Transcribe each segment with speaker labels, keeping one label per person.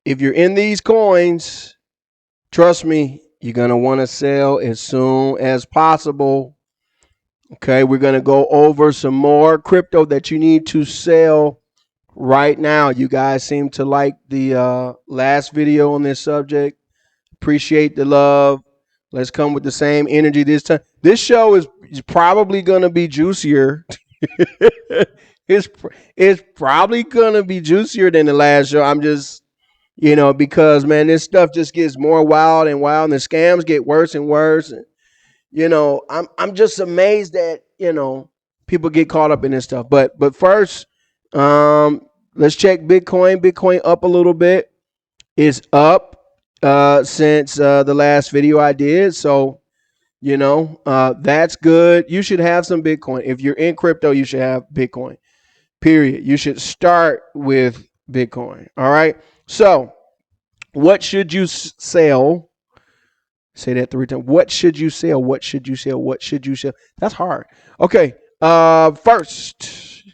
Speaker 1: if you're in these coins, trust me, you're going to want to sell as soon as possible. Okay, we're going to go over some more crypto that you need to sell right now. You guys seem to like the last video on this subject. Appreciate the love. Let's come with the same energy this time. This show is probably going to be juicier. it's it's probably going to be juicier than the last show. I'm just, because man, this stuff just gets more wild and wild, and the scams get worse and worse. And, I'm just amazed that people get caught up in this stuff. But first, let's check Bitcoin. Bitcoin up a little bit. It's up since the last video I did. So that's good. You should have some Bitcoin. If you're in crypto, you should have Bitcoin. Period. You should start with Bitcoin. All right. So what should you sell? Say that 3 times. What should you sell? What should you sell? What should you sell? That's hard. Okay. First.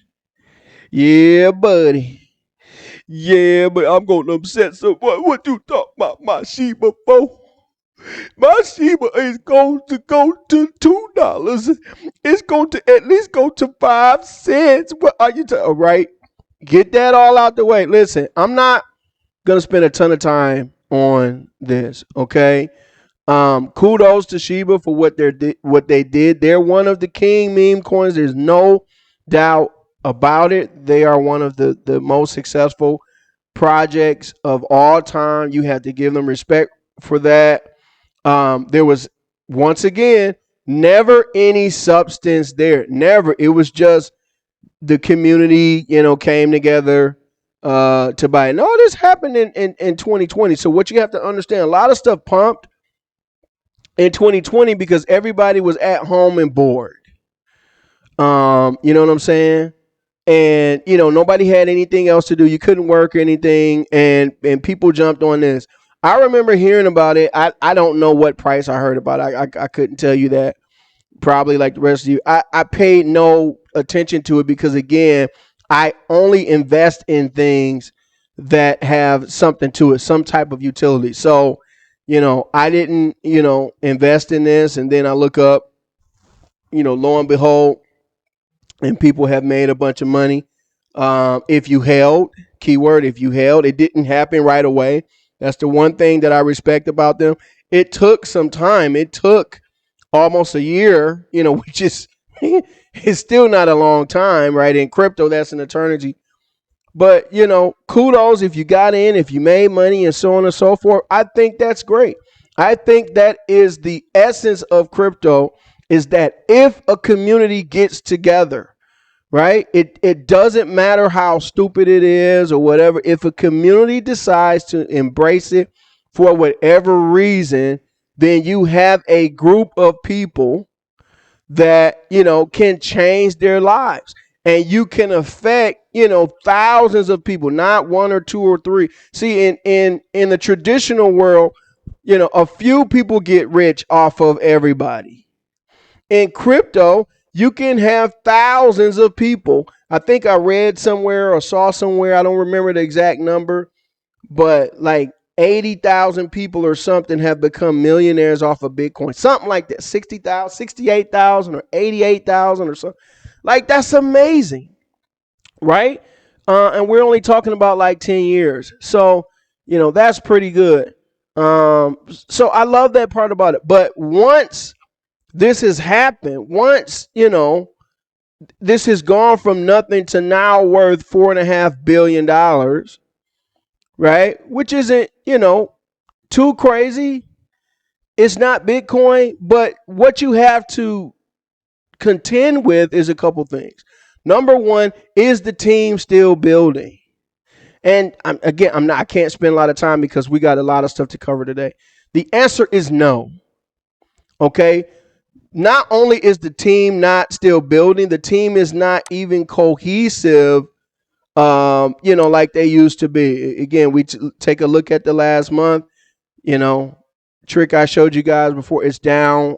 Speaker 1: Yeah, buddy. Yeah, but I'm gonna upset someone. What you talk about my Shiba for? My Shiba is going to go to $2. It's going to at least go to 5 cents. What are you talking? All right. Get that all out the way. Listen, I'm not gonna spend a ton of time on this. Okay. Kudos to Shiba for what they did. They're one of the king meme coins. There's no doubt about it. They are one of the most successful projects of all time. You have to give them respect for that. There was, once again, never any substance there. Never. It was just the community, came together to buy it. And all this happened in 2020. So what you have to understand, a lot of stuff pumped in 2020 because everybody was at home and bored. You know what I'm saying? And nobody had anything else to do. You couldn't work or anything, and people jumped on this. I remember hearing about it. I don't know what price I heard about it. I couldn't tell you that. Probably like the rest of you. I paid no attention to it because again, I only invest in things that have something to it, some type of utility. So, I didn't, invest in this, and then I look up, lo and behold, and people have made a bunch of money. If you held, keyword, if you held, it didn't happen right away. That's the one thing that I respect about them. It took some time. It took almost a year, which is it's still not a long time, right? In crypto, that's an eternity. But, kudos if you got in, if you made money and so on and so forth. I think that's great. I think that is the essence of crypto, is that if a community gets together, right? It doesn't matter how stupid it is or whatever. If a community decides to embrace it for whatever reason, then you have a group of people that, can change their lives. And you can affect, thousands of people, not one or two or three. See, in the traditional world, a few people get rich off of everybody. In crypto, you can have thousands of people. I think I read somewhere or saw somewhere, I don't remember the exact number, but like 80,000 people or something have become millionaires off of Bitcoin. Something like that. 60,000, 68,000 or 88,000 or something. Like, that's amazing, right? And we're only talking about like 10 years. So, that's pretty good. So I love that part about it. But once this has happened, once, this has gone from nothing to now worth $4.5 billion, right? Which isn't, too crazy. It's not Bitcoin, but what you have to contend with is a couple things. Number one, is the team still building? And I can't spend a lot of time because we got a lot of stuff to cover today. The answer is no. Okay. Not only is the team not still building, the team is not even cohesive, like they used to be. Again, we take a look at the last month, trick I showed you guys before. It's down.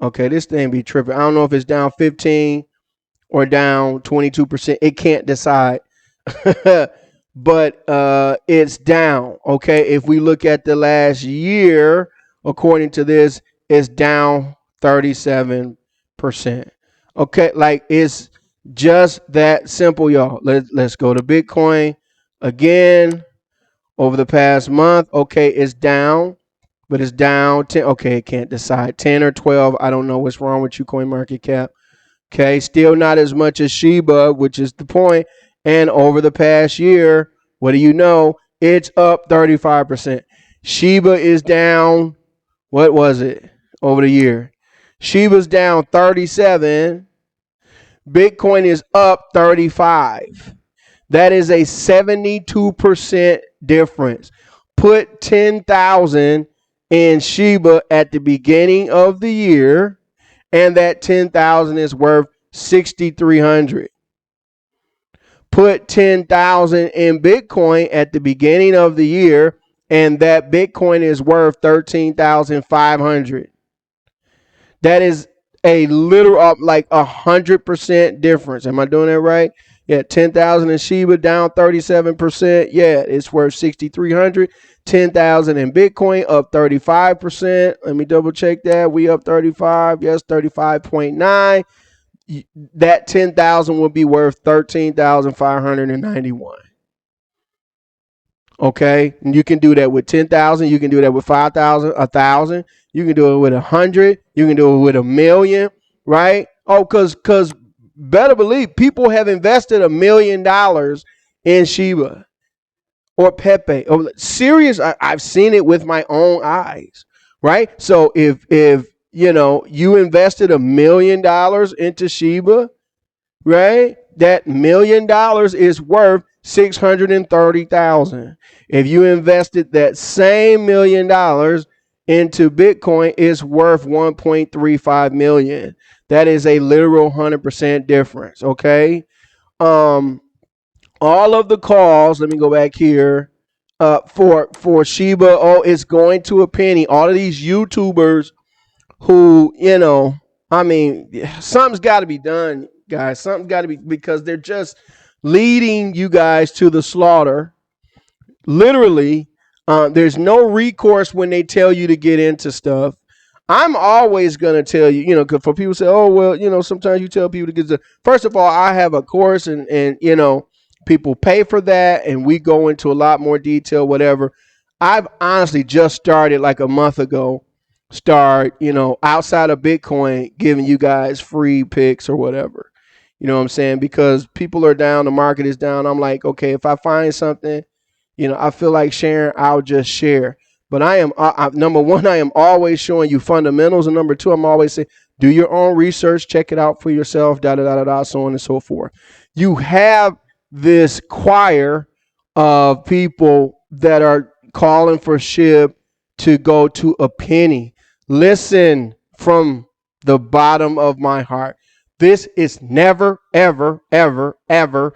Speaker 1: Okay, this thing be tripping. I don't know if it's down 15 or down 22%. It can't decide. but it's down. Okay, if we look at the last year, according to this, it's down 37%. Okay, like it's just that simple, y'all. Let's go to Bitcoin again. Over the past month, okay, it's down, but it's down 10. Okay, it can't decide 10 or 12. I don't know what's wrong with you, Coin Market Cap. Okay, still not as much as Shiba, which is the point. And over the past year, what do you know? It's up 35%. Shiba is down, what was it over the year? Shiba's down 37. Bitcoin is up 35. That is a 72% difference. Put 10,000 in Shiba at the beginning of the year, and that 10,000 is worth 6,300. Put 10,000 in Bitcoin at the beginning of the year, and that Bitcoin is worth 13,500. That is a literal like 100% difference. Am I doing that right? Yeah, 10,000 in Shiba down 37%. Yeah, it's worth 6,300. 10,000 in Bitcoin up 35%. Let me double check that. We up 35. Yes, 35.9. That 10,000 will be worth 13,591. Okay, and you can do that with 10,000. You can do that with 5,000, 1,000. You can do it with 100. You can do it with 1,000,000. Right? Oh, because better believe people have invested $1,000,000 in Shiba or Pepe. Oh, serious. I've seen it with my own eyes. Right? So if you invested $1,000,000 into Shiba, right? That $1,000,000 is worth 630,000. If you invested that same $1,000,000 into Bitcoin, it's worth 1.35 million. That is a literal 100% difference. Okay. All of the calls. Let me go back here. For Shiba, oh, it's going to a penny. All of these YouTubers who, I mean, something's got to be done, guys. Something's got to be, because they're just leading you guys to the slaughter. Literally, there's no recourse when they tell you to get into stuff. I'm always going to tell you, cause for people say, oh, well, sometimes you tell people to get to, first of all, I have a course and people pay for that and we go into a lot more detail, whatever. I've honestly just started like a month ago, outside of Bitcoin, giving you guys free picks or whatever. You know what I'm saying? Because people are down, the market is down. I'm like, okay, if I find something, I feel like sharing, I'll just share. But number one, I am always showing you fundamentals. And number two, I'm always saying, do your own research, check it out for yourself, so on and so forth. You have this choir of people that are calling for SHIB to go to a penny. Listen from the bottom of my heart. This is never, ever, ever, ever,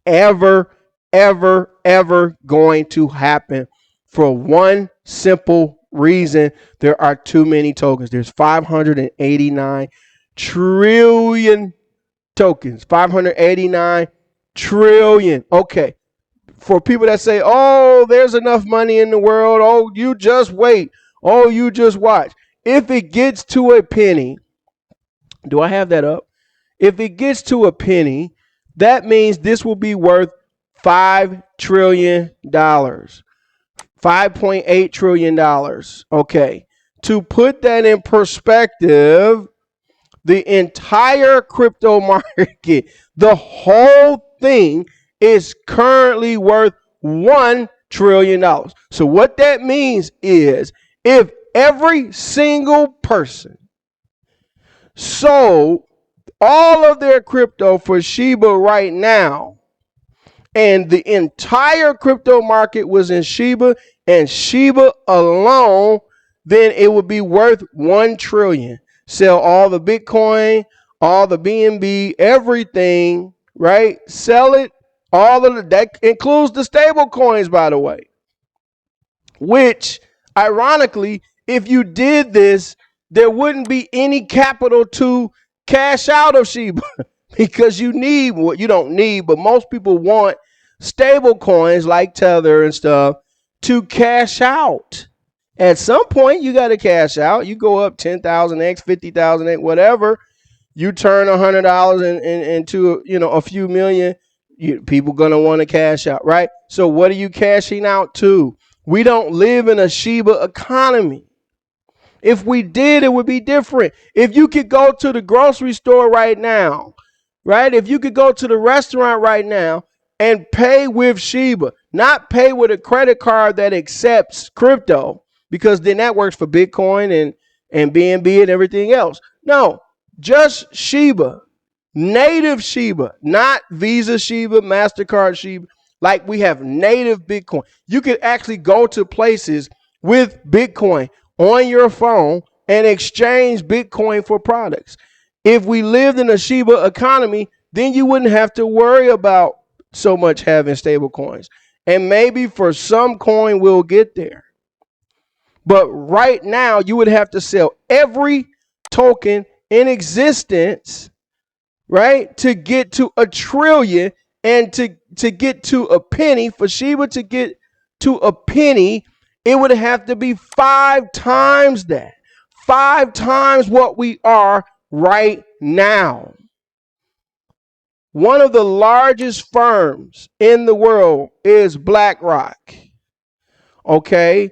Speaker 1: ever, ever, ever going to happen for one simple reason. There are too many tokens. There's 589 trillion tokens. 589 trillion. Okay. For people that say, oh, there's enough money in the world. Oh, you just wait. Oh, you just watch. If it gets to a penny, do I have that up? If it gets to a penny, that means this will be worth $5 trillion. $5.8 trillion. Okay. To put that in perspective, the entire crypto market, the whole thing is currently worth $1 trillion. So what that means is if every single person sold all of their crypto for Shiba right now, and the entire crypto market was in Shiba and Shiba alone, then it would be worth 1 trillion. Sell all the Bitcoin, all the BNB, everything, right? Sell it. All of that includes the stable coins, by the way. Which, ironically, if you did this, there wouldn't be any capital to cash out of Shiba because you need what you don't need, but most people want stable coins like Tether and stuff to cash out. At some point, you got to cash out. You go up 10,000x, 50,000x, whatever. You turn $100 into a few million. People gonna want to cash out, right? So what are you cashing out to? We don't live in a Shiba economy. If we did, it would be different. If you could go to the grocery store right now, right? If you could go to the restaurant right now and pay with Shiba, not pay with a credit card that accepts crypto, because then that works for Bitcoin and BNB and everything else. No, just Shiba, native Shiba, not Visa Shiba, MasterCard Shiba. Like we have native Bitcoin. You could actually go to places with Bitcoin on your phone and exchange Bitcoin for products. If we lived in a Shiba economy, then you wouldn't have to worry about so much having stable coins. And maybe for some coin we'll get there. But right now, you would have to sell every token in existence, right, to get to a trillion, and to get to a penny. For Shiba to get to a penny, it would have to be 5 times that. 5 times what we are right now. One of the largest firms in the world is BlackRock. Okay?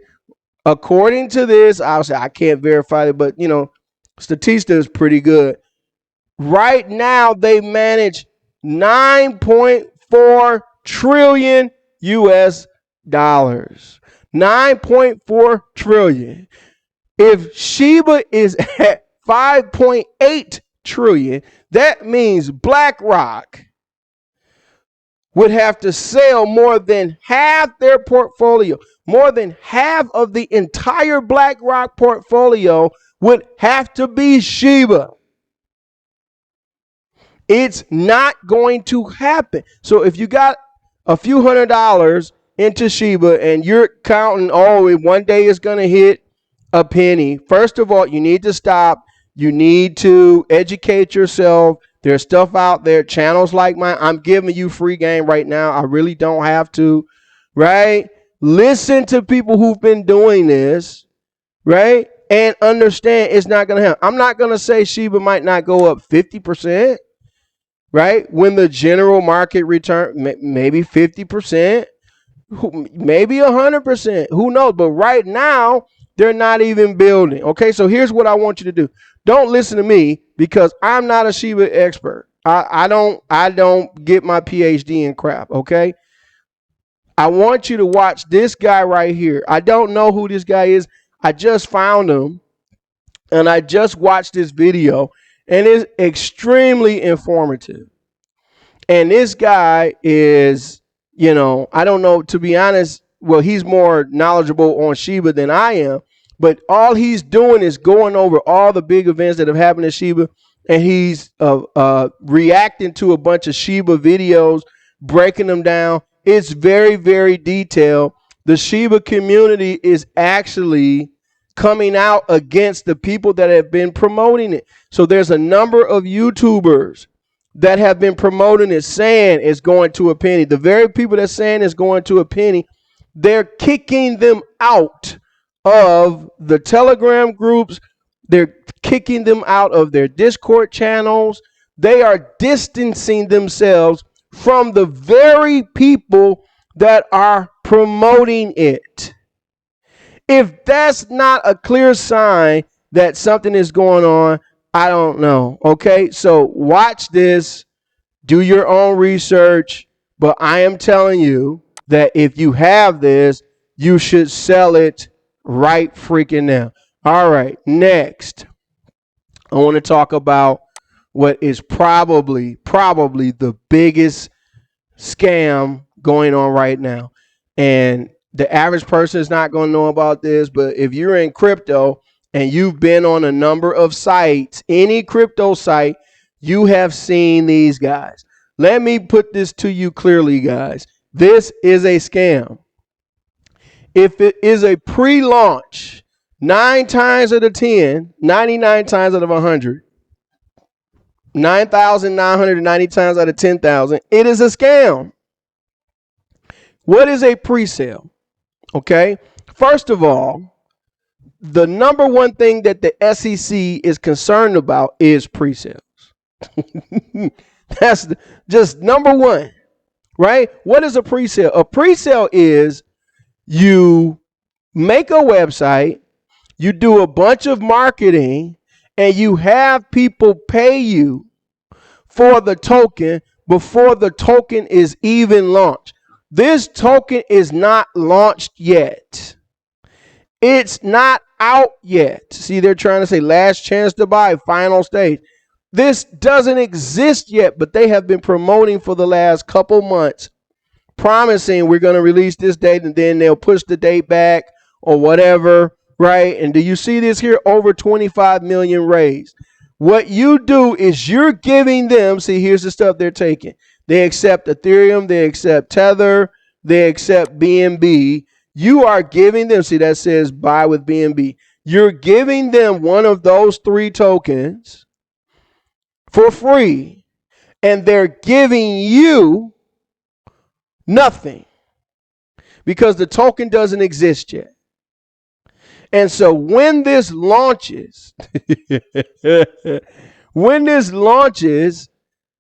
Speaker 1: According to this, I can't verify it, but Statista is pretty good. Right now, they manage 9.4 trillion US dollars. 9.4 trillion. If Shiba is at 5.8 trillion, that means BlackRock would have to sell more than half their portfolio. More than half of the entire BlackRock portfolio would have to be Shiba. It's not going to happen. So if you got a few $100s into Shiba and you're counting, one day it's going to hit a penny. First of all, you need to stop. You need to educate yourself. There's stuff out there, channels like mine. I'm giving you free game right now. I really don't have to, right? Listen to people who've been doing this, right? And understand it's not going to happen. I'm not going to say Shiba might not go up 50%, right? When the general market return, maybe 50%, maybe 100%. Who knows? But right now, they're not even building. Okay, so here's what I want you to do. Don't listen to me because I'm not a Shiba expert. I don't get my PhD in crap. Okay, I want you to watch this guy right here. I don't know who this guy is. I just found him and I just watched this video and it's extremely informative. And this guy is, I don't know, to be honest, well, he's more knowledgeable on Shiba than I am, but all he's doing is going over all the big events that have happened in Shiba, and he's reacting to a bunch of Shiba videos, breaking them down. It's very, very detailed. The Shiba community is actually coming out against the people that have been promoting it. So there's a number of YouTubers that have been promoting it, saying it's going to a penny. The very people that's saying it's going to a penny, they're kicking them out of the Telegram groups. They're kicking them out of their Discord channels. They are distancing themselves from the very people that are promoting it. If that's not a clear sign that something is going on, I don't know. Okay, so watch this, do your own research, but I am telling you that if you have this, you should sell it right freaking now. All right, next, I want to talk about what is probably the biggest scam going on right now. And the average person is not going to know about this, but if you're in crypto and you've been on a number of sites, any crypto site, you have seen these guys. Let me put this to you clearly, guys. This is a scam. If it is a pre-launch, 9 times out of 10, 99 times out of 100, 9,990 times out of 10,000, it is a scam. What is a pre-sale? Okay. First of all, the number one thing that the SEC is concerned about is pre-sales. That's just number one, right? What is a pre-sale? A pre-sale is you make a website, you do a bunch of marketing, and you have people pay you for the token before the token is even launched. This token is not launched yet. It's not out yet. See, they're trying to say last chance to buy, final stage. This doesn't exist yet, but they have been promoting for the last couple months, promising we're going to release this date, and then they'll push the date back or whatever, right? And do you see this here? Over 25 million raised. What you do is you're giving them, see, here's the stuff they're taking. They accept Ethereum, they accept Tether, they accept BNB. You are giving them, see, that says buy with BNB. You're giving them one of those three tokens for free, and they're giving you nothing because the token doesn't exist yet. And so when this launches,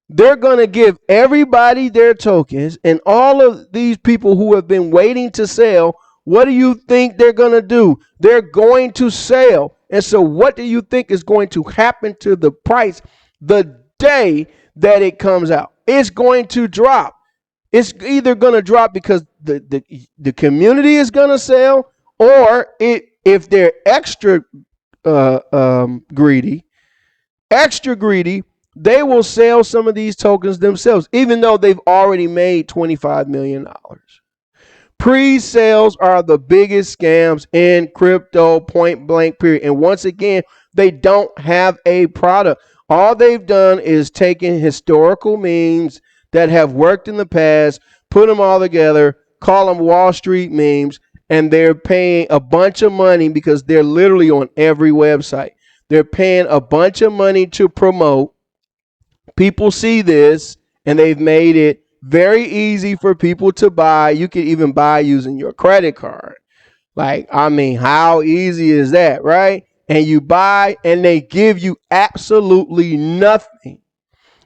Speaker 1: they're going to give everybody their tokens, and all of these people who have been waiting to sell, what do you think they're going to do? They're going to sell. And so what do you think is going to happen to the price the day that it comes out? It's going to drop. It's either going to drop because the community is going to sell, or if they're extra greedy, they will sell some of these tokens themselves, even though they've already made $25 million. Pre-sales are the biggest scams in crypto, point blank, period. And once again, they don't have a product. All they've done is taken historical memes that have worked in the past, put them all together, call them Wall Street memes, and they're paying a bunch of money because they're literally on every website. They're paying a bunch of money to promote. People see this, and they've made it very easy for people to buy. You can even buy using your credit card. Like, I mean, how easy is that, right? And you buy, and they give you absolutely nothing.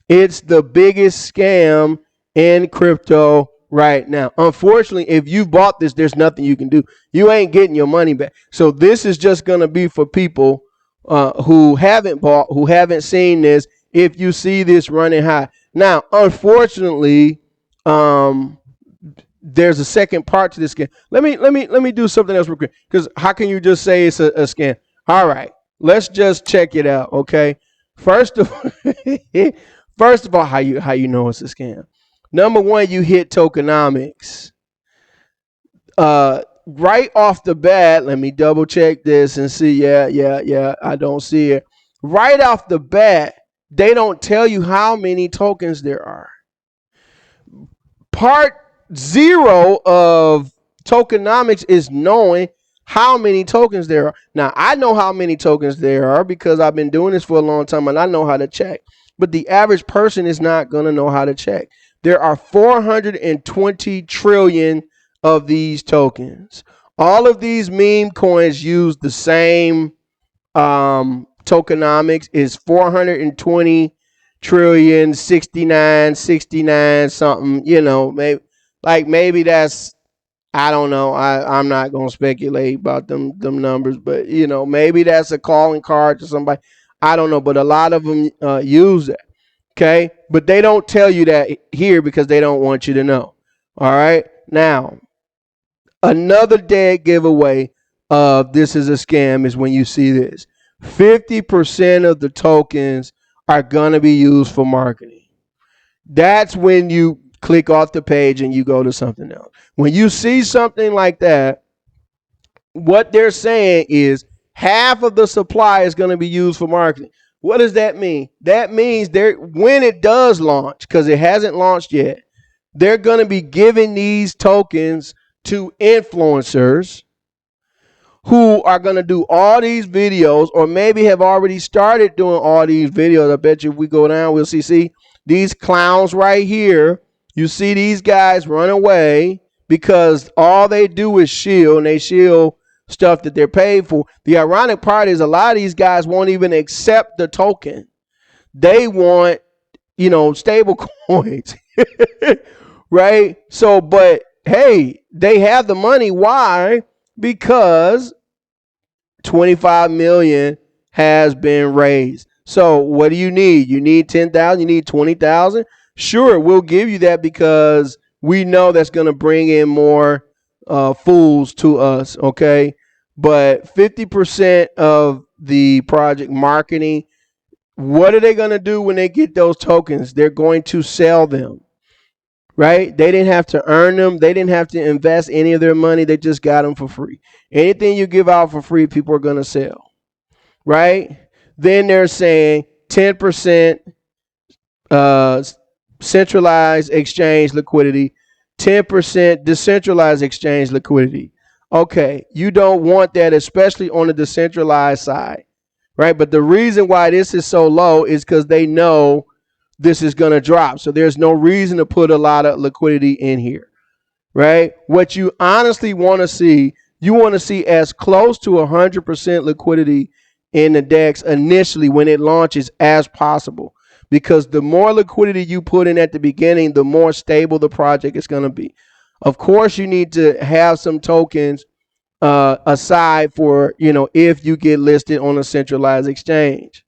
Speaker 1: It's the biggest scam in crypto right now. Unfortunately, if you bought this, there's nothing you can do. You ain't getting your money back. So this is just going to be for people who haven't bought, who haven't seen this, if you see this running high. Now, unfortunately, there's a second part to this scam. Let me do something else real quick, because how can you just say it's a scam? All right, let's just check it out, okay? First of all, how you know it's a scam? Number one, you hit tokenomics. Right off the bat, let me double check this and see. Yeah, I don't see it. Right off the bat, they don't tell you how many tokens there are. Part 0 of tokenomics is knowing how many tokens there are. Now, I know how many tokens there are because I've been doing this for a long time and I know how to check. But the average person is not going to know how to check. There are 420 trillion of these tokens. All of these meme coins use the same tokenomics. Is 420 trillion 69 something, maybe that's, I don't know, I'm not gonna speculate about them numbers, but maybe that's a calling card to somebody, I don't know, but a lot of them use that. Okay, but they don't tell you that here because they don't want you to know. All right, now another dead giveaway of this is a scam is when you see this. 50% of the tokens are going to be used for marketing. That's when you click off the page and you go to something else. When you see something like that, what they're saying is half of the supply is going to be used for marketing. What does that mean? That means when it does launch, because it hasn't launched yet, they're going to be giving these tokens to influencers who are going to do all these videos, or maybe have already started doing all these videos. I bet you if we go down, we'll see these clowns right here. You see these guys run away because all they do is shield, and they shield stuff that they're paid for. The ironic part is a lot of these guys won't even accept the token. They want, stable coins. Right? So, but hey, they have the money. Why? Because 25 million has been raised. So what do you need? You need 10,000, you need 20,000? Sure, we'll give you that because we know that's going to bring in more fools to us, okay? But 50% of the project marketing, what are they going to do when they get those tokens? They're going to sell them, right? They didn't have to earn them. They didn't have to invest any of their money. They just got them for free. Anything you give out for free, people are going to sell, right? Then they're saying 10% centralized exchange liquidity, 10% decentralized exchange liquidity. Okay, you don't want that, especially on the decentralized side, right? But the reason why this is so low is because they know this is going to drop. So there's no reason to put a lot of liquidity in here, right? What you honestly want to see, you want to see as close to 100% liquidity in the DEX initially when it launches as possible. Because the more liquidity you put in at the beginning, the more stable the project is going to be. Of course, you need to have some tokens aside for, if you get listed on a centralized exchange.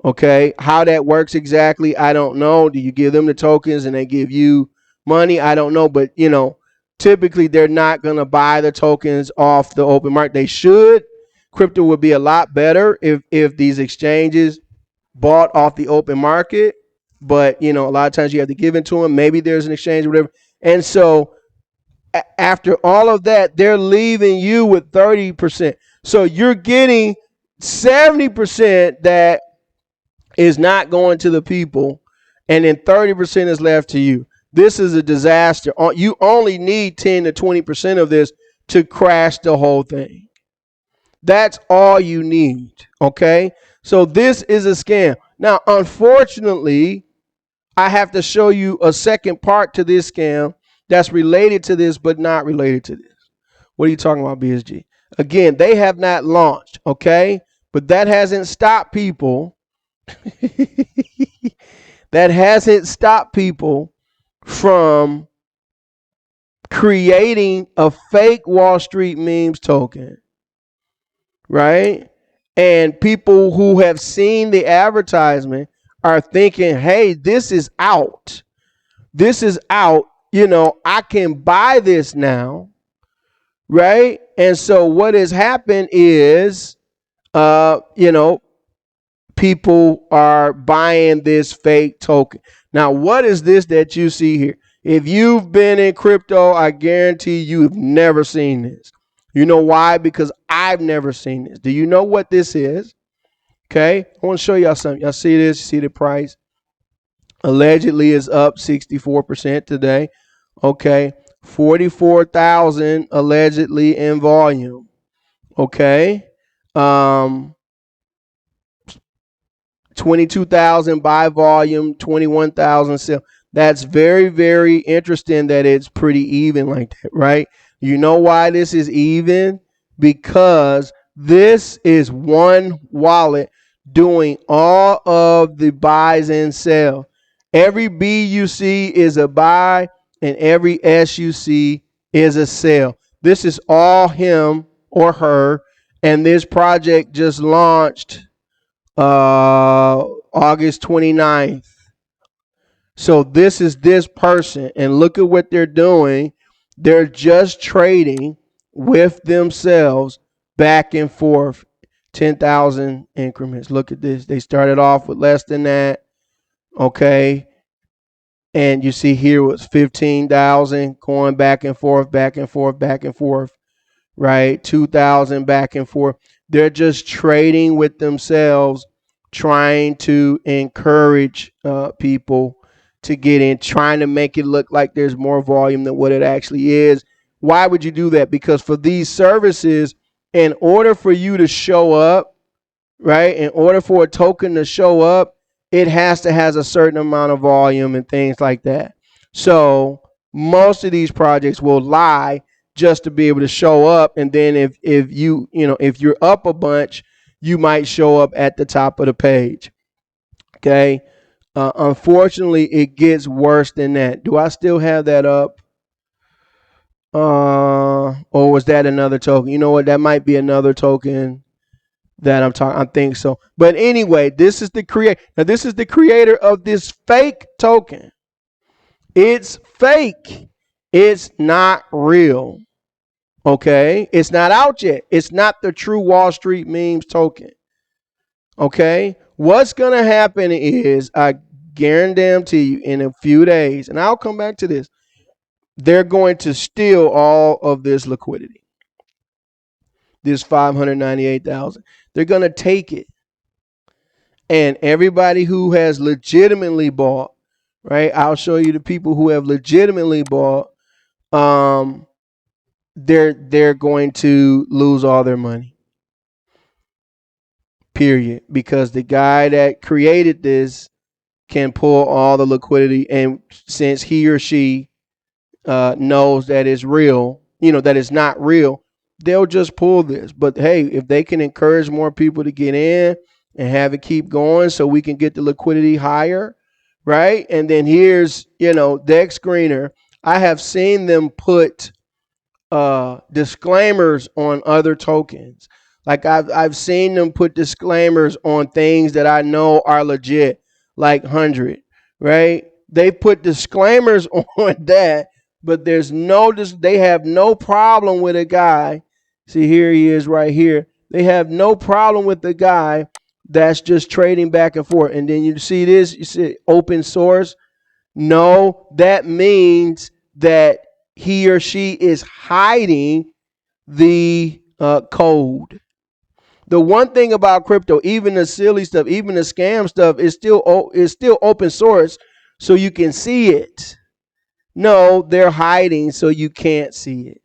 Speaker 1: Okay, how that works exactly, I don't know. Do you give them the tokens and they give you money? I don't know, but typically they're not going to buy the tokens off the open market. They should. Crypto would be a lot better if these exchanges bought off the open market, but a lot of times you have to give it to them. Maybe there's an exchange or whatever. And so after all of that, they're leaving you with 30%. So you're getting 70% that is not going to the people, and then 30% is left to you. This is a disaster. You only need 10 to 20% of this to crash the whole thing. That's all you need, okay? So this is a scam. Now, unfortunately, I have to show you a second part to this scam that's related to this but not related to this. What are you talking about, BSG? Again, they have not launched, okay? But that hasn't stopped people. That hasn't stopped people from creating a fake Wall Street memes token, right? And people who have seen the advertisement are thinking, hey, this is out. This is out. I can buy this now, right? And so what has happened is, people are buying this fake token. Now, what is this that you see here? If you've been in crypto, I guarantee you've never seen this. You know why? Because I've never seen this. Do you know what this is? Okay, I want to show y'all something. Y'all see this? You see the price? Allegedly is up 64% today. Okay, 44,000 allegedly in volume. Okay, 22,000 by volume, 21,000 sell. That's very, very interesting that it's pretty even like that, right? You know why this is even? Because this is one wallet doing all of the buys and sell. Every B you see is a buy and every S you see is a sell. This is all him or her, and this project just launched August 29th. So this is this person, and look at what they're doing. They're just trading with themselves back and forth, 10,000 increments. Look at this. They started off with less than that. Okay. And you see here was 15,000 going back and forth, back and forth, back and forth, right? 2,000 back and forth. They're just trading with themselves, trying to encourage people to get in, trying to make it look like there's more volume than what it actually is. Why would you do that? Because for these services, in order for you to show up, right, in order for a token to show up, it has to has a certain amount of volume and things like that. So most of these projects will lie just to be able to show up. And then if if you're up a bunch, you might show up at the top of the page. Okay. Unfortunately, it gets worse than that. Do I still have that up? Or was that another token? You know what? That might be another token that I'm talking. I think so. But anyway, this is the creator. Now, this is the creator of this fake token. It's fake. It's not real. Okay, it's not out yet. It's not the true Wall Street memes token. Okay, what's gonna happen is I guarantee you in a few days, and I'll come back to this. They're going to steal all of this liquidity. This 598,000. They're gonna take it, and everybody who has legitimately bought, right? I'll show you the people who have legitimately bought. They're going to lose all their money. Period. Because the guy that created this can pull all the liquidity, and since he or she knows that it's real, that it's not real, they'll just pull this. But hey, if they can encourage more people to get in and have it keep going so we can get the liquidity higher, right? And then here's, Dex Screener. I have seen them put disclaimers on other tokens. Like I've seen them put disclaimers on things that I know are legit, like 100, right? They put disclaimers on that, but they have no problem with a guy. See, here he is right here. They have no problem with the guy that's just trading back and forth. And then you see this, you see open source. No, that means that he or she is hiding the code. The one thing about crypto, even the silly stuff, even the scam stuff, is still open source, so you can see it. No, they're hiding so you can't see it,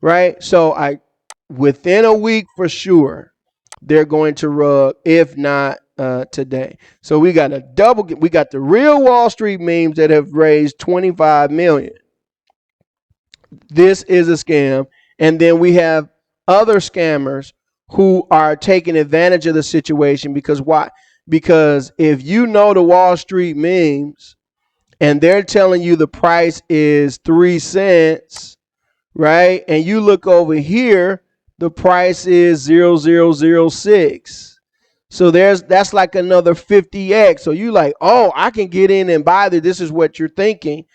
Speaker 1: right? So within a week for sure, they're going to rug, if not today. So we got we got the real Wall Street memes that have raised 25 million. This is a scam. And then we have other scammers who are taking advantage of the situation. Because why? Because if you know the Wall Street memes and they're telling you the price is 3 cents, right? And you look over here, the price is 0.0006. So that's like another 50x. So you like, oh, I can get in and buy this. This is what you're thinking.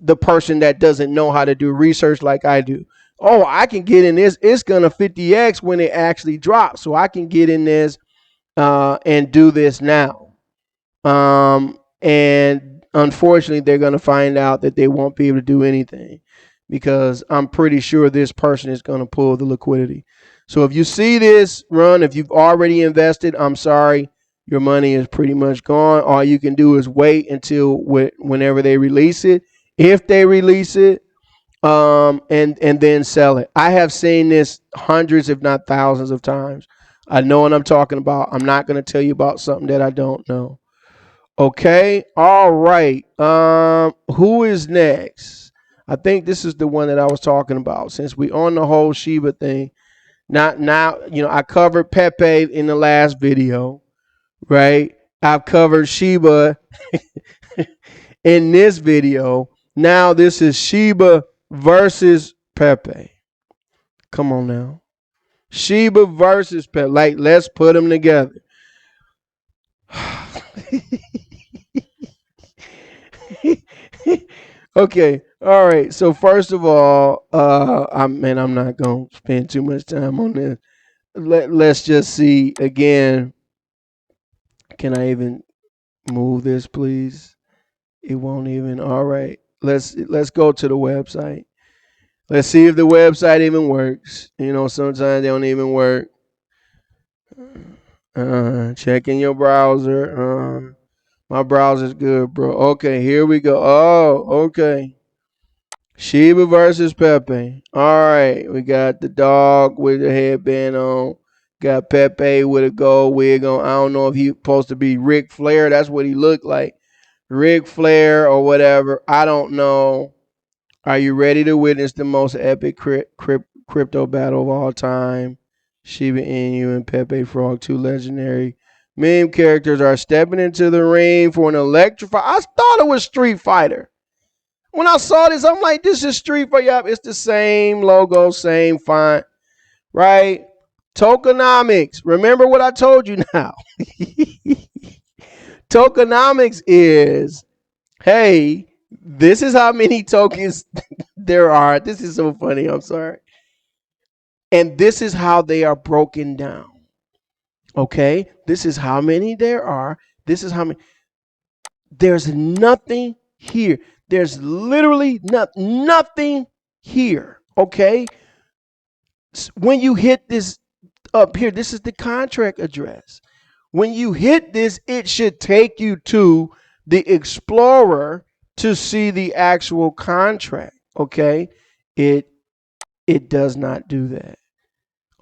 Speaker 1: The person that doesn't know how to do research like I do. Oh, I can get in this. It's going to 50x when it actually drops. So I can get in this and do this now. And unfortunately, they're going to find out that they won't be able to do anything because I'm pretty sure this person is going to pull the liquidity. So if you see this run, if you've already invested, I'm sorry, your money is pretty much gone. All you can do is wait until whenever they release it. If they release it, and then sell it. I have seen this hundreds, if not thousands of times. I know what I'm talking about. I'm not going to tell you about something that I don't know. Okay. All right. Who is next? I think this is the one that I was talking about. Since we on the whole Shiba thing, not now. I covered Pepe in the last video, right? I've covered Shiba in this video. Now this is Shiba versus Pepe. Come on now. Shiba versus Pepe. Like, let's put them together. Okay. All right. So first of all, I'm not gonna spend too much time on this. Let's just see again. Can I even move this, please? It won't even. All right. Let's go to the website. Let's see if the website even works. Sometimes they don't even work. Checking your browser. My browser's good, bro. Okay, here we go. Oh, okay. Shiba versus Pepe. All right, we got the dog with the headband on. Got Pepe with a gold wig on. I don't know if he's supposed to be Ric Flair. That's what he looked like. Ric Flair or whatever. I don't know. Are you ready to witness the most epic crypto battle of all time? Shiba Inu and Pepe Frog, two legendary meme characters, are stepping into the ring for an electrify. I thought it was Street Fighter. When I saw this, I'm like, this is Street Fighter. Yep, it's the same logo, same font, right? Tokenomics. Remember what I told you now. Tokenomics is, hey, this is how many tokens there are. This is so funny. I'm sorry. And this is how they are broken down. Okay? This is how many there are. This is how many. There's nothing here. There's literally nothing here. Okay? When you hit this up here, this is the contract address. When you hit this, it should take you to the Explorer to see the actual contract. Okay? It does not do that.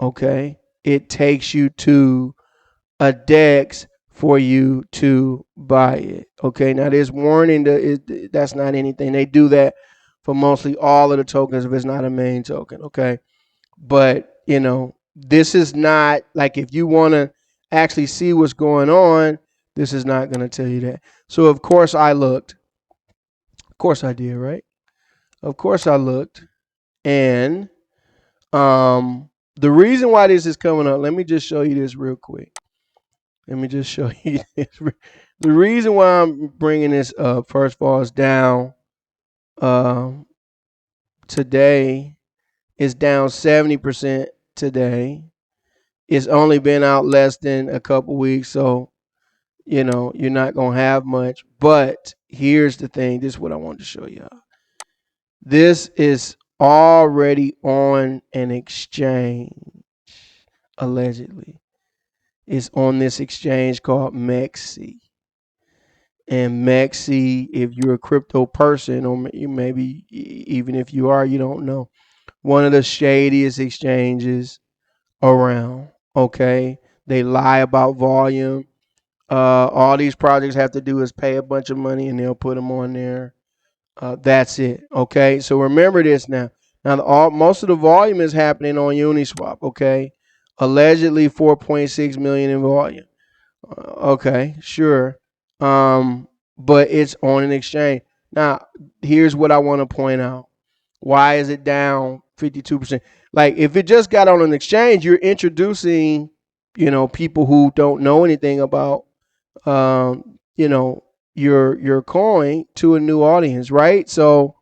Speaker 1: Okay? It takes you to a DEX for you to buy it. Okay? Now there's warning that that's not anything. They do that for mostly all of the tokens if it's not a main token. Okay? But, this is not like if you want to actually see what's going on, this is not going to tell you that. So of course I looked. Of course I did, right? Of course I looked. And the reason why this is coming up, let me just show you this real quick. Let me just show you this. The reason why I'm bringing this up, first of all, is down today. It's down 70% today. It's only been out less than a couple weeks, so you're not gonna have much. But here's the thing. This is what I wanted to show y'all. This is already on an exchange, allegedly. It's on this exchange called Mexi. And Mexi, if you're a crypto person, or maybe even if you are, you don't know, one of the shadiest exchanges around. Okay, they lie about volume. All these projects have to do is pay a bunch of money, and they'll put them on there. That's it. Okay, so remember this now. Now, most of the volume is happening on Uniswap. Okay, allegedly 4.6 million in volume. Okay, sure. But it's on an exchange. Now, here's what I want to point out. Why is it down 52%? Like, if it just got on an exchange, you're introducing, people who don't know anything about, your coin to a new audience, right? So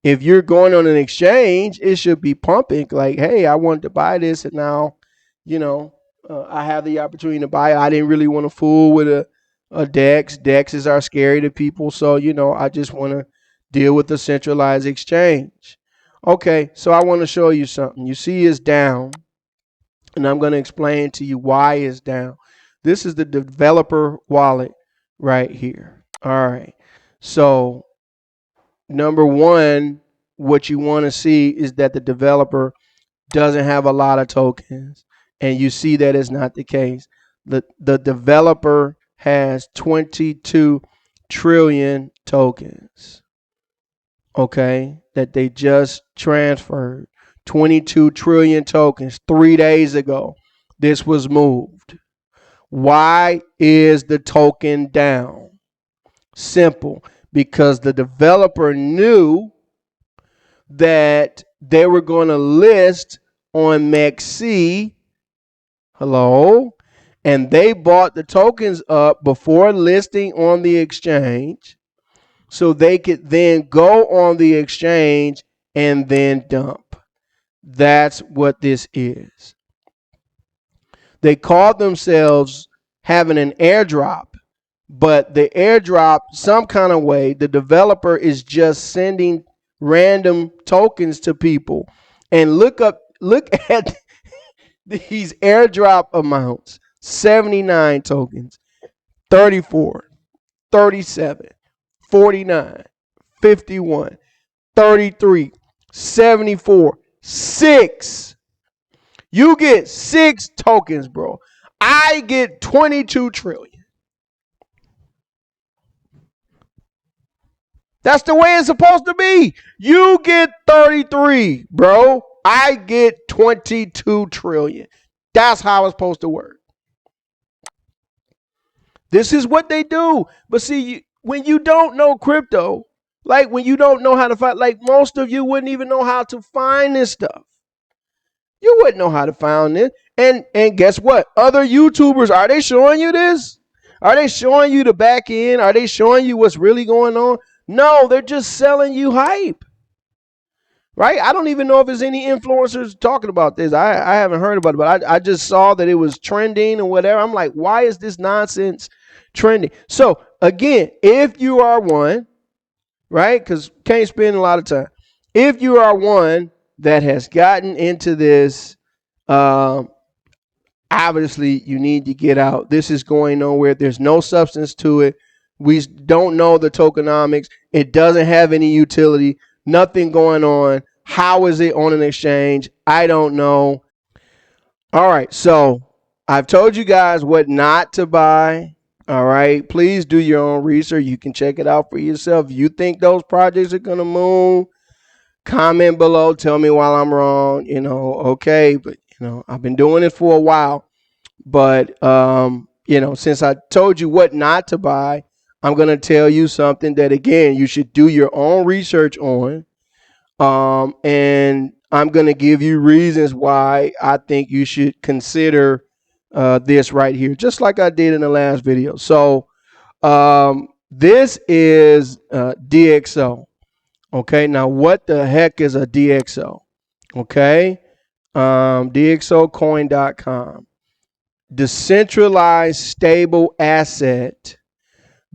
Speaker 1: if you're going on an exchange, it should be pumping. Like, hey, I wanted to buy this, and now, I have the opportunity to buy it. I didn't really want to fool with a DEX. DEXs are scary to people, so I just want to deal with the centralized exchange. Okay, so I want to show you something. You see, it's down, and I'm going to explain to you why it's down. This is the developer wallet right here. All right, so number one, what you want to see is that the developer doesn't have a lot of tokens, and you see that is not the case. The developer has 22 trillion tokens, okay, that they just transferred. 22 trillion tokens 3 days ago. This was moved. Why is the token down? Simple, because the developer knew that they were going to list on Mexi. Hello? And they bought the tokens up before listing on the exchange so they could then go on the exchange and then dump. That's what this is. They called themselves having an airdrop, but the airdrop, some kind of way, the developer is just sending random tokens to people. And look at these airdrop amounts: 79 tokens, 34, 37, 49, 51, 33, 74, 6. You get 6 tokens, bro. I get 22 trillion. That's the way it's supposed to be. You get 33, bro. I get 22 trillion. That's how it's supposed to work. This is what they do. But see, when you don't know crypto, like when you don't know how to find, like most of you wouldn't even know how to find this stuff. You wouldn't know how to find it. And guess what? Other YouTubers, are they showing you this? Are they showing you the back end? Are they showing you what's really going on? No, they're just selling you hype. Right? I don't even know if there's any influencers talking about this. I haven't heard about it, but I just saw that it was trending and whatever. I'm like, why is this nonsense trending? So again, if you are one, right? Because can't spend a lot of time. If you are one that has gotten into this, um, obviously you need to get out. This is going nowhere. There's no substance to it. We don't know the tokenomics. It doesn't have any utility. Nothing going on. How is it on an exchange? I don't know. All right. So I've told you guys what not to buy. All right. Please do your own research. You can check it out for yourself. If you think those projects are going to move, comment below. Tell me while I'm wrong. Okay. But, I've been doing it for a while. But, since I told you what not to buy, I'm going to tell you something that, again, you should do your own research on. And I'm going to give you reasons why I think you should consider this right here, just like I did in the last video. So this is DXO. Okay, now what the heck is a DXO? Okay, DXOcoin.com. Decentralized stable asset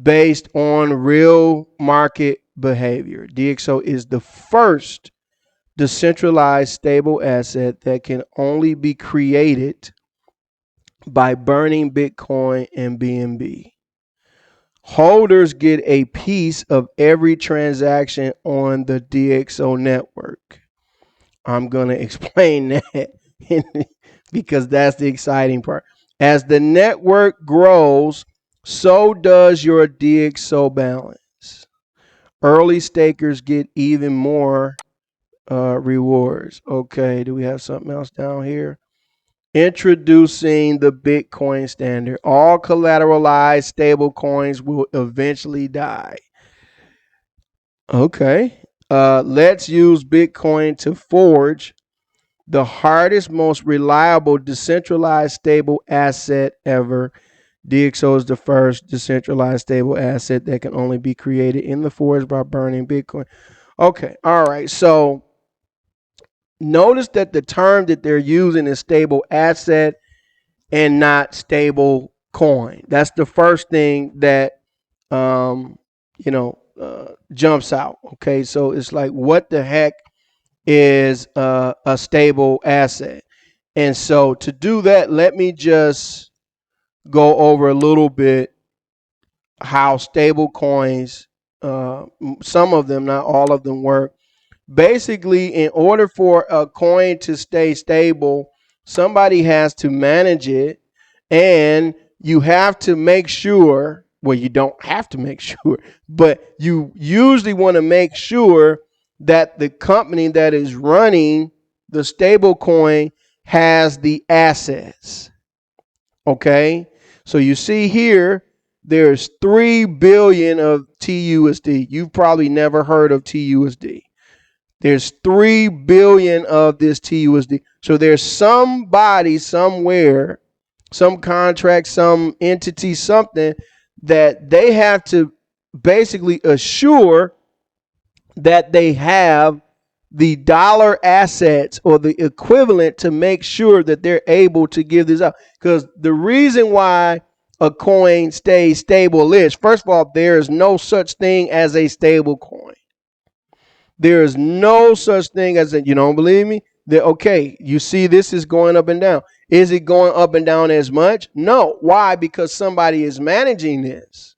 Speaker 1: based on real market behavior. DXO is the first decentralized stable asset that can only be created by burning Bitcoin and BNB. Holders get a piece of every transaction on the DXO network. I'm going to explain that because that's the exciting part. As the network grows, so does your DXO balance. Early stakers get even more rewards. Okay, do we have something else down here? Introducing the Bitcoin standard. All collateralized stable coins will eventually die. Okay. Let's use Bitcoin to forge the hardest, most reliable decentralized stable asset ever. DXO is the first decentralized stable asset that can only be created in the forge by burning Bitcoin. Okay. All right. So notice that the term that they're using is stable asset and not stable coin. That's the first thing that jumps out. Okay, so it's like, what the heck is a stable asset? And so to do that, let me just go over a little bit how stable coins, some of them, not all of them, work. Basically, in order for a coin to stay stable, somebody has to manage it, and you have to make sure, well, you don't have to make sure, but you usually want to make sure that the company that is running the stable coin has the assets. Okay, so you see here, there's 3 billion of TUSD. You've probably never heard of TUSD. There's 3 billion of this TUSD. So there's somebody somewhere, some contract, some entity, something that they have to basically assure that they have the dollar assets or the equivalent to make sure that they're able to give this out. Because the reason why a coin stays stable is, first of all, there is no such thing as a stable coin. There is no such thing as a, you don't believe me? Okay, you see this is going up and down. Is it going up and down as much? No. Why? Because somebody is managing this.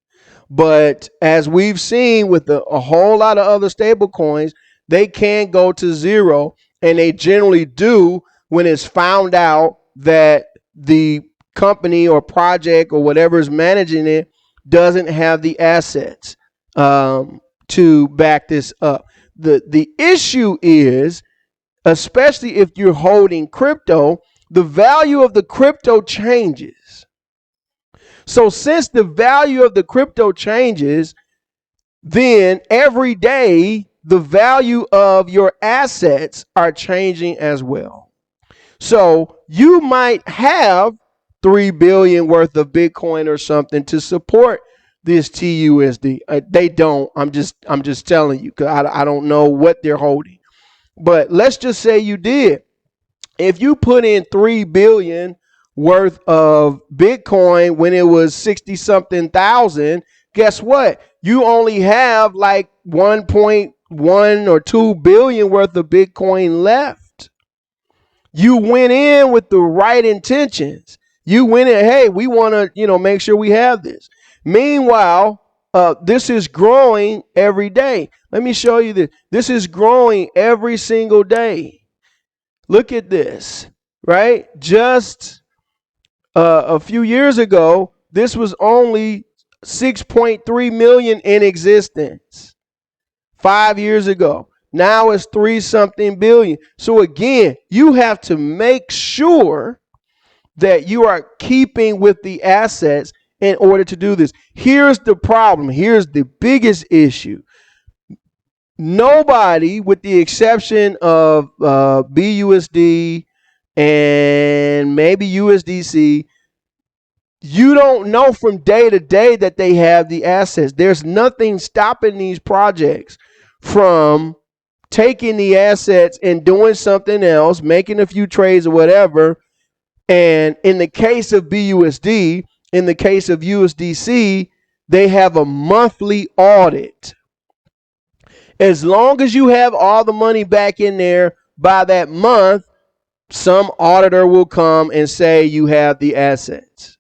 Speaker 1: But as we've seen with a whole lot of other stable coins, they can go to zero, and they generally do when it's found out that the company or project or whatever is managing it doesn't have the assets to back this up. The issue is, especially if you're holding crypto, the value of the crypto changes. So since the value of the crypto changes, then every day the value of your assets are changing as well. So you might have 3 billion worth of Bitcoin or something to support this TUSD. They don't. I'm just telling you, because I don't know what they're holding. But let's just say you did. If you put in 3 billion worth of Bitcoin when it was 60 something thousand, guess what? You only have like 1.1 or 2 billion worth of Bitcoin left. You went in with the right intentions. You went in, hey, we want to, make sure we have this. Meanwhile, this is growing every day. Let me show you this. This is growing every single day. Look at this, right? Just a few years ago, this was only 6.3 million in existence. 5 years ago. Now it's 3 something billion. So again, you have to make sure that you are keeping with the assets in order to do this. Here's the problem. Here's the biggest issue. Nobody, with the exception of BUSD and maybe USDC, you don't know from day to day that they have the assets. There's nothing stopping these projects from taking the assets and doing something else, making a few trades or whatever. And in the case of BUSD, in the case of USDC, they have a monthly audit. As long as you have all the money back in there by that month, some auditor will come and say you have the assets.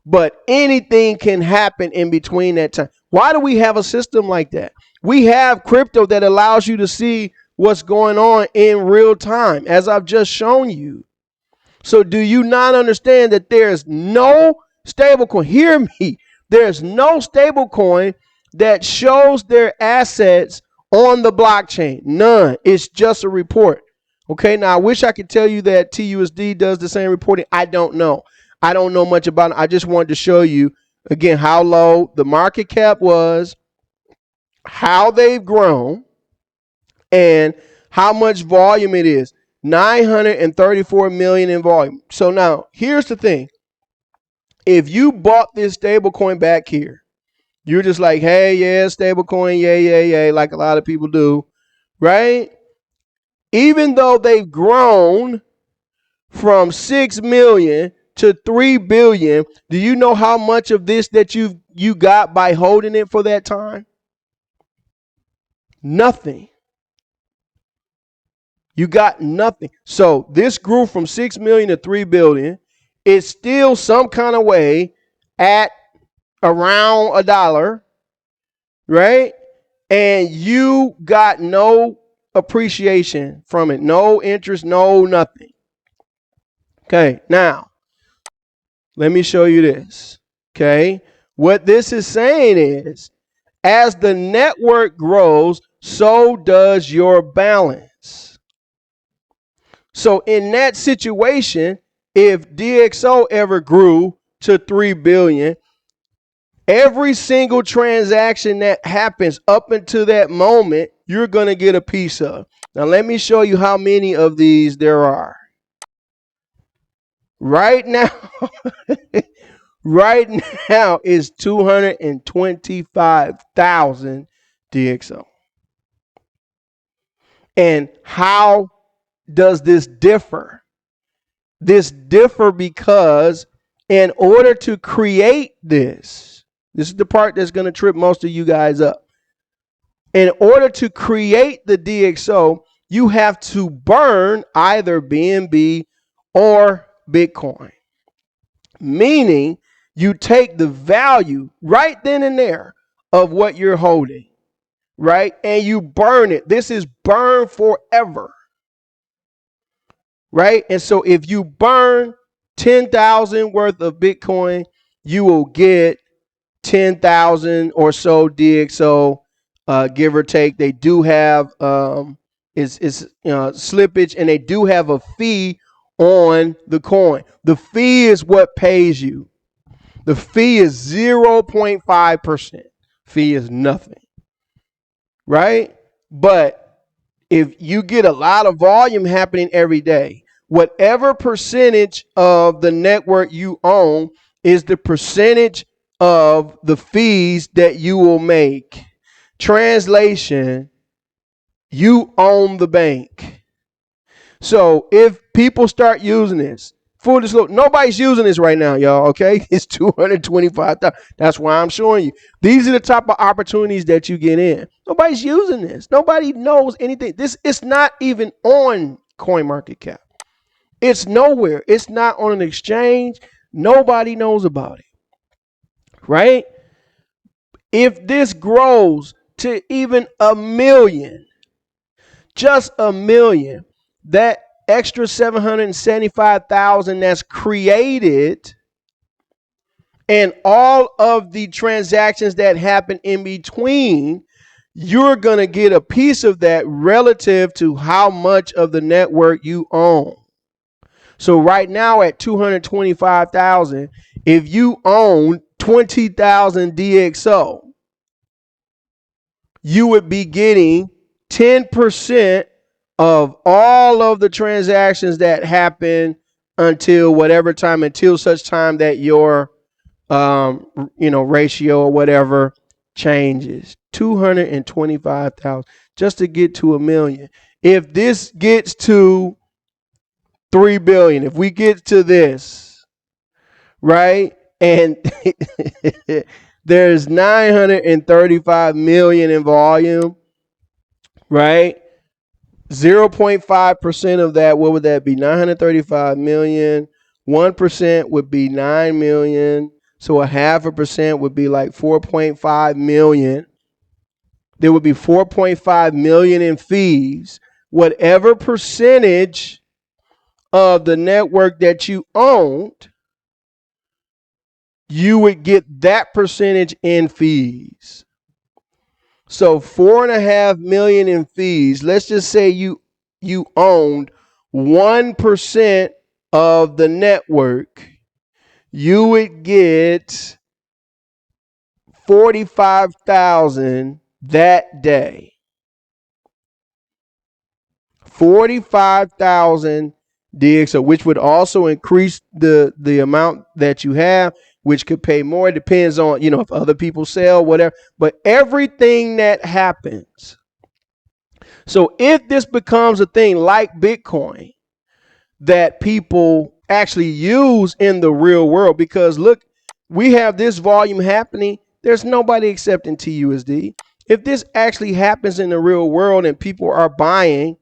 Speaker 1: But anything can happen in between that time. Why do we have a system like that? We have crypto that allows you to see what's going on in real time, as I've just shown you. So do you not understand that there's no stablecoin? Hear me. There's no stablecoin that shows their assets on the blockchain. None. It's just a report. Okay, now I wish I could tell you that TUSD does the same reporting. I don't know. I don't know much about it. I just wanted to show you, again, how low the market cap was, how they've grown, and how much volume it is. 934 million in volume. So now, here's the thing. If you bought this stablecoin back here, you're just like, hey, yeah, stablecoin, yeah, like a lot of people do, right? Even though they've grown from 6 million to 3 billion, do you know how much of this that you got by holding it for that time? Nothing. You got nothing. So this grew from 6 million to 3 billion. It's still some kind of way at around $1, right? And you got no appreciation from it. No interest, no nothing. Okay, now, let me show you this. Okay, what this is saying is, as the network grows, so does your balance. So in that situation, if DXO ever grew to 3 billion, every single transaction that happens up until that moment, you're going to get a piece of. Now, let me show you how many of these there are. Right now, right now is 225,000 DXO. And how does this differ? This differ because in order to create this is the part that's going to trip most of you guys up. In order to create the DXO, you have to burn either BNB or Bitcoin. Meaning you take the value right then and there of what you're holding, right? And you burn it. This is burn forever, right? And so if you burn 10,000 worth of Bitcoin, you will get 10,000 or so DXO give or take. They do have is slippage, and they do have a fee on the coin. The fee is what pays you. The fee is 0.5%. Fee is nothing, right? But if you get a lot of volume happening every day, whatever percentage of the network you own is the percentage of the fees that you will make. Translation, you own the bank. So if people start using this, full disclosure, nobody's using this right now, y'all, okay? It's 225,000. That's why I'm showing you. These are the type of opportunities that you get in. Nobody's using this. Nobody knows anything. This it's not even on CoinMarketCap. It's nowhere. It's not on an exchange. Nobody knows about it, right? If this grows to even a million, just a million, that extra 775,000 that's created and all of the transactions that happen in between, you're going to get a piece of that relative to how much of the network you own. So right now at 225,000, if you own 20,000 DXO, you would be getting 10% of all of the transactions that happen until whatever time, until such time that your ratio or whatever changes. 225,000 just to get to a million. If this gets to 3 billion, if we get to this, right? And there's 935 million in volume, right? 0.5% of that, what would that be? 935 million. 1% would be 9 million. So a 0.5% would be like 4.5 million. There would be 4.5 million in fees. Whatever percentage of the network that you owned, you would get that percentage in fees. So 4.5 million in fees. Let's just say you owned 1% of the network. You would get 45,000 that day. 45,000 DXO, which would also increase the amount that you have, which could pay more. It depends on, if other people sell, whatever. But everything that happens. So if this becomes a thing like Bitcoin that people actually use in the real world, because look, we have this volume happening. There's nobody accepting TUSD. If this actually happens in the real world and people are buying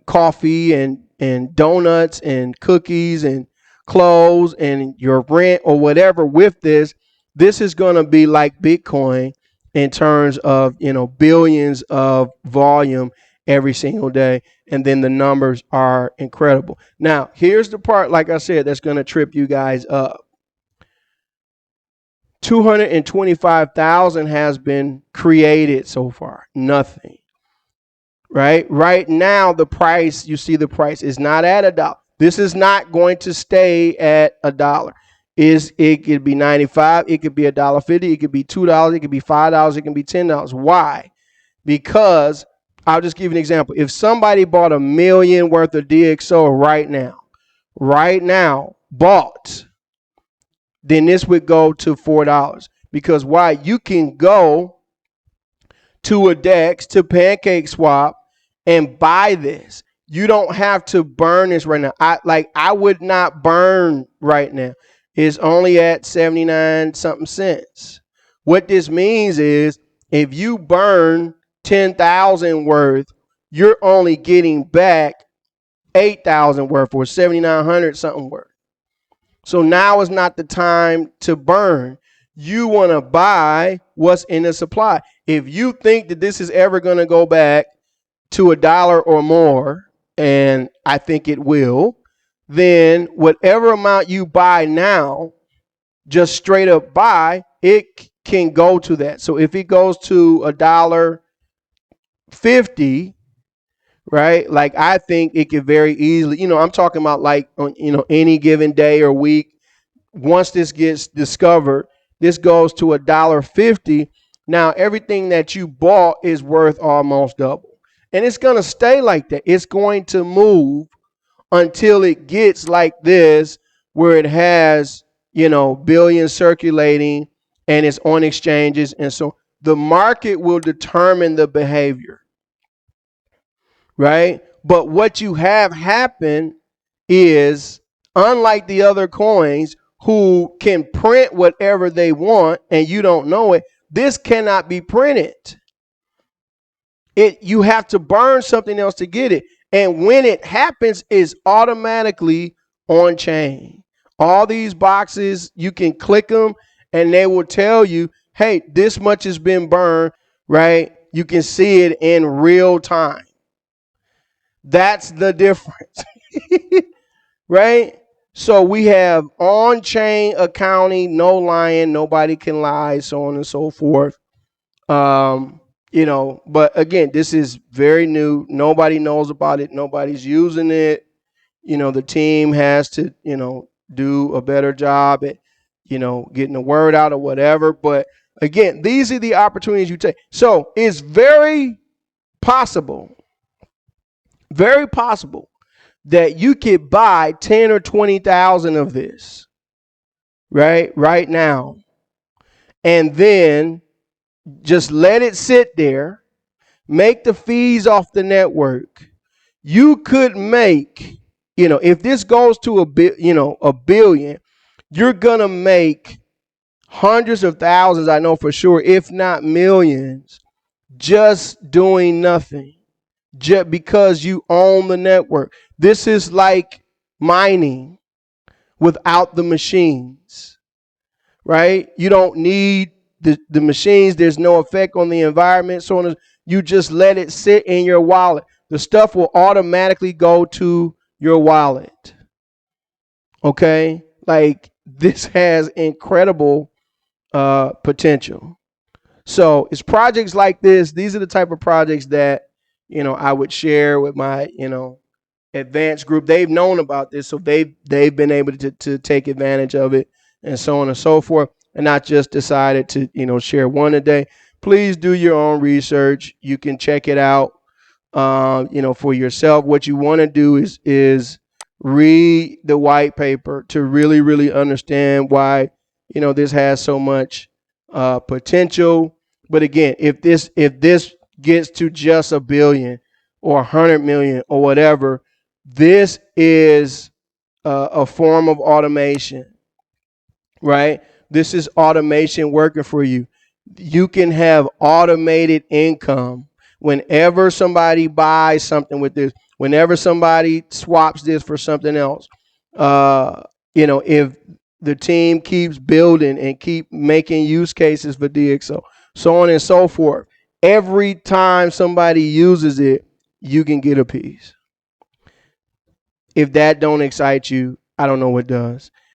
Speaker 1: coffee and donuts and cookies and clothes and your rent or whatever with this is going to be like Bitcoin in terms of, billions of volume every single day. And then the numbers are incredible. Now, here's the part, like I said, that's going to trip you guys up. 225,000 has been created so far. Nothing. Right now, the price, you see the price is not at $1. This is not going to stay at $1. It could be 95, it could be $1.50, it could be $2, it could be $5, it can be $10. Why? Because I'll just give you an example. If somebody bought $1 million worth of DXO right now, bought, then this would go to $4. Because why? You can go to a DEX, to Pancake Swap, and buy this. You don't have to burn this right now. I would not burn right now. It's only at 79 something cents. What this means is if you burn 10,000 worth, you're only getting back 8,000 worth or 7,900 something worth. So now is not the time to burn. You want to buy what's in the supply. If you think that this is ever going to go back to $1 or more, and I think it will, then whatever amount you buy now, just straight up buy, it can go to that. So if it goes to $1.50, right? Like I think it could very easily, I'm talking about like on, any given day or week. Once this gets discovered, this goes to $1.50. Now everything that you bought is worth almost double. And it's gonna stay like that. It's going to move until it gets like this, where it has, billions circulating and it's on exchanges. And so the market will determine the behavior, right? But what you have happen is, unlike the other coins who can print whatever they want and you don't know it, this cannot be printed. You have to burn something else to get it. And when it happens, it's automatically on chain. All these boxes, you can click them and they will tell you, hey, this much has been burned, right? You can see it in real time. That's the difference. Right? So we have on-chain accounting, no lying, nobody can lie, so on and so forth. But again, this is very new. Nobody knows about it. Nobody's using it. The team has to, do a better job at, getting the word out or whatever. But again, these are the opportunities you take. So it's possible, very possible that you could buy 10 or 20,000 of this, right now, and then just let it sit there, make the fees off the network. You could make, if this goes to a billion, you're gonna make hundreds of thousands, I know for sure, if not millions, just doing nothing, just because you own the network. This is like mining without the machines, right? You don't need the machines. There's no effect on the environment. So you just let it sit in your wallet. The stuff will automatically go to your wallet. Okay? Like this has incredible potential. So it's projects like this. These are the type of projects that, I would share with my, advanced group. They've known about this, so they've been able to take advantage of it, and so on and so forth, and not just decided to share one a day. Please do your own research. You can check it out, for yourself. What you want to do is read the white paper to really understand why this has so much potential. But again, if this gets to just a billion or 100 million or whatever, this is a form of automation, right? This is automation working for you. You can have automated income whenever somebody buys something with this, whenever somebody swaps this for something else. If the team keeps building and keep making use cases for DXO, so on and so forth. Every time somebody uses it, you can get a piece. If that don't excite you, I don't know what does.